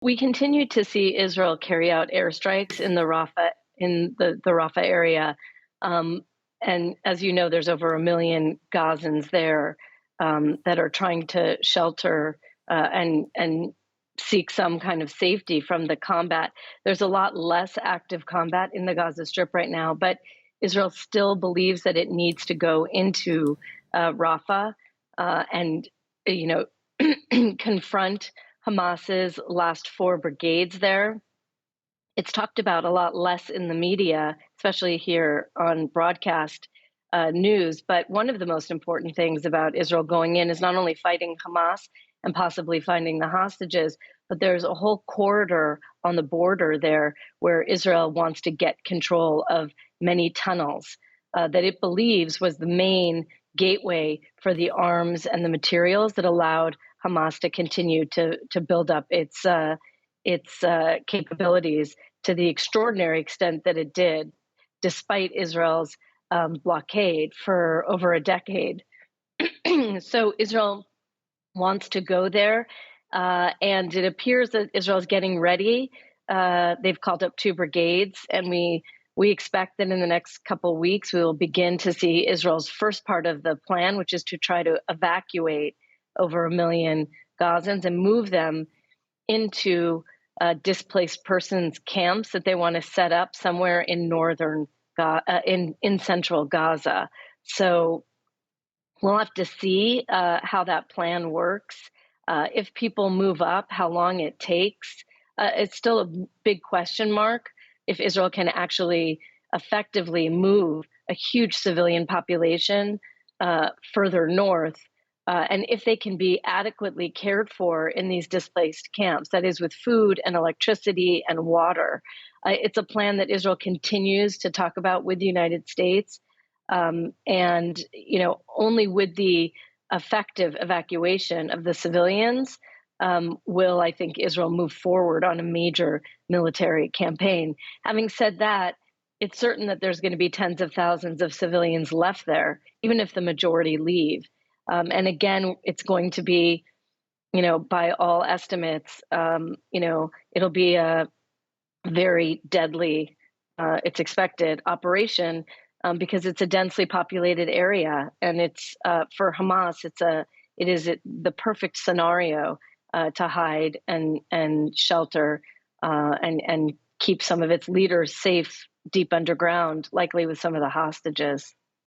We continue to see Israel carry out airstrikes in the Rafah area, um, and as you know, there's over 1 million Gazans there that are trying to shelter and seek some kind of safety from the combat. There's a lot less active combat in the Gaza Strip right now, but Israel still believes that it needs to go into Rafah and you know confront Hamas's last 4 brigades there. It's talked about a lot less in the media, especially here on broadcast news. But one of the most important things about Israel going in is not only fighting Hamas and possibly finding the hostages, but there's a whole corridor on the border there where Israel wants to get control of many tunnels that it believes was the main gateway for the arms and the materials that allowed Hamas to continue to build up its capabilities to the extraordinary extent that it did, despite Israel's blockade for over a decade. So Israel wants to go there, and it appears that Israel is getting ready. They've called up 2 brigades, and we expect that in the next couple of weeks we will begin to see Israel's first part of the plan, which is to try to evacuate over 1 million Gazans and move them into displaced persons camps that they want to set up somewhere in in central Gaza. So we'll have to see how that plan works. If people move up, how long it takes. It's still a big question mark if Israel can actually effectively move a huge civilian population further north, and if they can be adequately cared for in these displaced camps, that is with food and electricity and water. It's a plan that Israel continues to talk about with the United States. And, only with the effective evacuation of the civilians will, I think, Israel move forward on a major military campaign. Having said that, it's certain that there's going to be tens of thousands of civilians left there, even if the majority leave. And again, it's going to be, by all estimates, it'll be a very deadly, it's expected, operation because it's a densely populated area, and it's for Hamas. It is the perfect scenario to hide and shelter and keep some of its leaders safe deep underground, likely with some of the hostages.